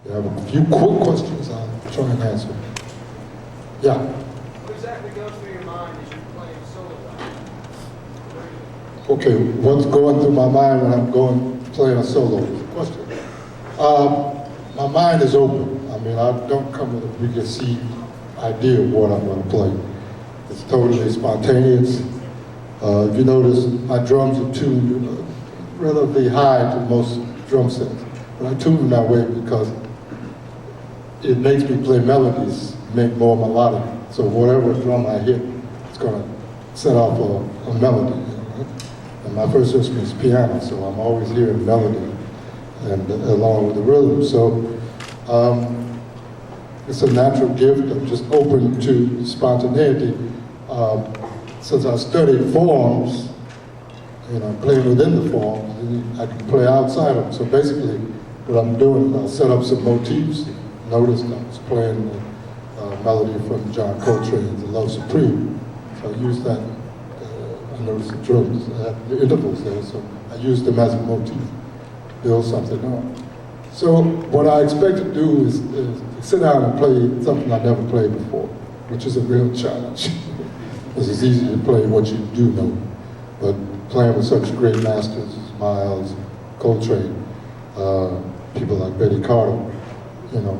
I have a few quick questions I'll try and answer. Yeah. What exactly goes through your mind as you're playing solo? Okay, what's going through my mind when I'm playing a solo? Question. My mind is open. I mean, I don't come with a preconceived idea of what I'm going to play. It's totally spontaneous. If you notice, my drums are tuned relatively high to most drum sets. But I tune them that way because it makes me play melodies, make more melodic. So whatever drum I hit, it's going to set off a melody. You know, right? And my first instrument is piano, so I'm always hearing melody and along with the rhythm. So it's a natural gift. I'm just open to spontaneity. Since I studied forms, and I'm playing within the forms, I can play outside of them. So basically, what I'm doing is I'll set up some motifs. Noticed I was playing a melody from John Coltrane's Love Supreme. So I used that, I noticed the drums, the intervals there, so I used them as a motif, build something up. So what I expect to do is sit down and play something I never played before, which is a real challenge. Because it's easy to play what you do know, but playing with such great masters as Miles, Coltrane, people like Betty Carter, you know,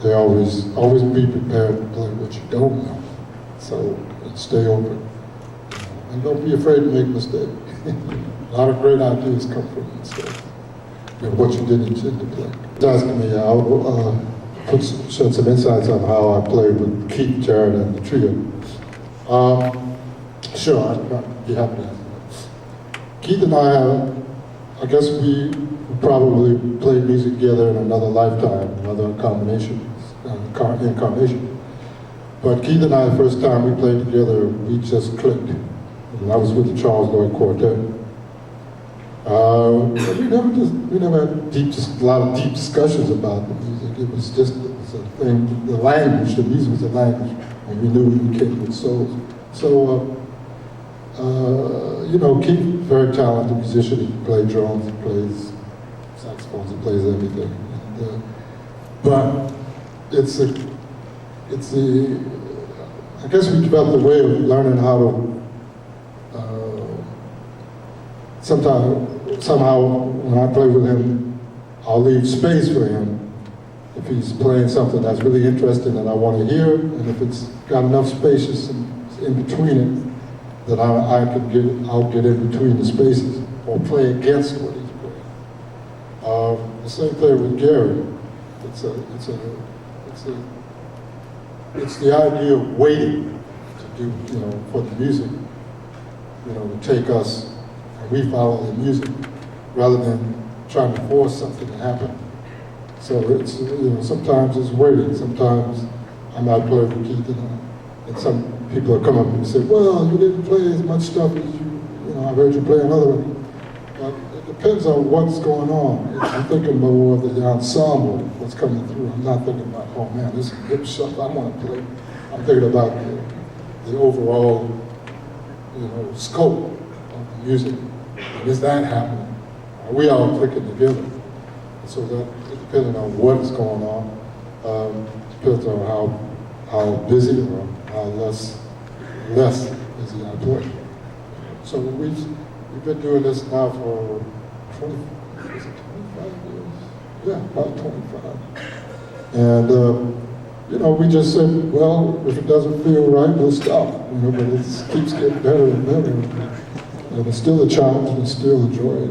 they always be prepared to play what you don't know. So stay open, and don't be afraid to make mistakes. A lot of great ideas come from mistakes. You know, what you didn't intend to play. Asking me, I'll shed some insights on how I played with Keith Jarrett and the trio. Sure, I'd be happy to answer that. Keith and I guess we probably played music together in another lifetime, another incarnation. But Keith and I, the first time we played together, we just clicked. And I was with the Charles Lloyd Quartet. We never had a lot of deep discussions about the music. It was just a thing, the language, the music was a language, and we knew we came with souls. So, you know, Keith, very talented musician. He plays drums, he plays saxophones, he plays everything. And, but I guess we developed a way of learning how to somehow when I play with him, I'll leave space for him if he's playing something that's really interesting that I want to hear, and if it's got enough spaces in between it, that I'll get in between the spaces or play against what he's playing. The same thing with Gary. It's the idea of waiting to do, you know, for the music, you know, to take us, and we follow the music, rather than trying to force something to happen. So it's, you know, sometimes it's waiting. Sometimes I might play with Keith and some people will come up and say, well, you didn't play as much stuff as you know, I heard you play another one. But it depends on what's going on. I'm thinking more of the ensemble, what's coming through. I'm not thinking about, oh man, this is hip stuff I want to play. I'm thinking about the overall, you know, scope of the music. And is that happening? Are we all clicking together? And so that, depending on what is going on, depends on how busy or how less busy I play. So we've been doing this now for 25 years? Yeah, about 25. And you know, we just said, well, if it doesn't feel right, we'll stop. You know, but it keeps getting better and better. And it's still a challenge and it's still a joy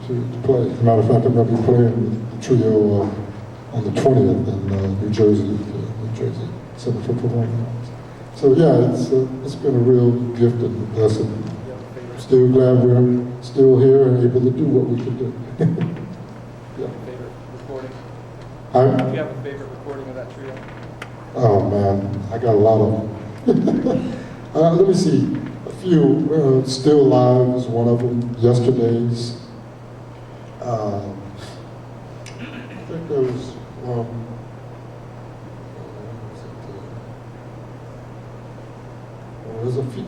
to play. As a matter of fact, I'm going to be playing with the trio on the 20th in New Jersey Center for Performing Arts. So yeah, it's been a real gift and a blessing. Still glad we're still here and able to do what we can do. Yeah. Favorite recording? Do you have a favorite recording of that trio? Oh man, I got a lot of them. Let me see, a few. Still Live is one of them. Yesterday's. I think there was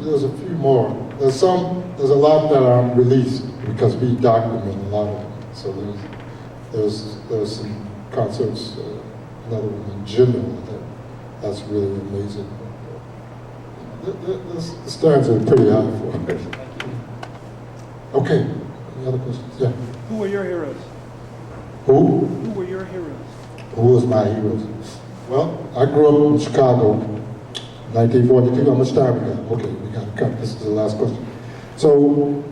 there's a few more. There's a lot that are unreleased because we document a lot of them. So there's some concerts, another one in general. That's really amazing. The standards are pretty high for it. Okay, any other questions? Yeah. Who were your heroes? Who? Who were your heroes? Who was my heroes? Well, I grew up in Chicago, 1942. How much time we got? Okay, we got to cut. This is the last question. So,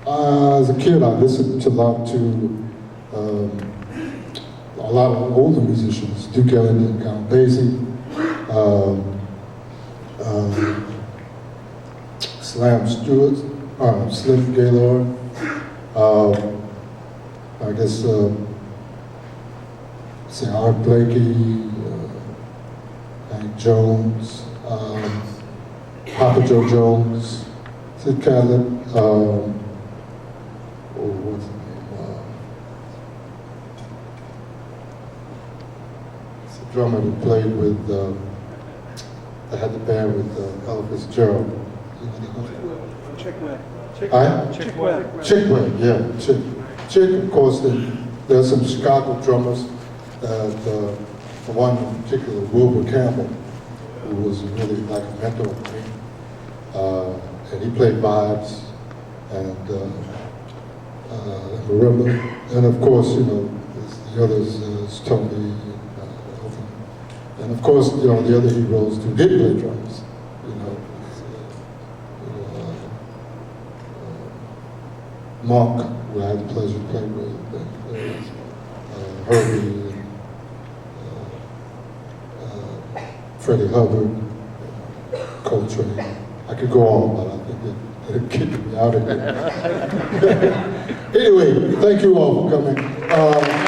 as a kid, I listened to a lot of older musicians, Duke Ellington, Count Basie, Slam Stewart, Slim Gaylord, I guess, say Art Blakey, Hank Jones, Papa Joe Jones, Sid Catlett, what's his name? It's a drummer that played with, that had the band with Ella Fitzgerald. Chick Webb. Chick Webb. Chick Webb, yeah, Chick. Chick, of course, there's some Chicago drummers, for one in particular, Wilbur Campbell, who was really like a mentor for me. And he played vibes and marimba. And of course, you know, the others, Tony and Elton. And of course, you know, the other heroes who did play drums, you know, Monk, who I had the pleasure to play with, and Herbie, and Freddie Hubbard, Coltrane. I could go on, but I think they're kicking me out of here. Anyway, thank you all for coming.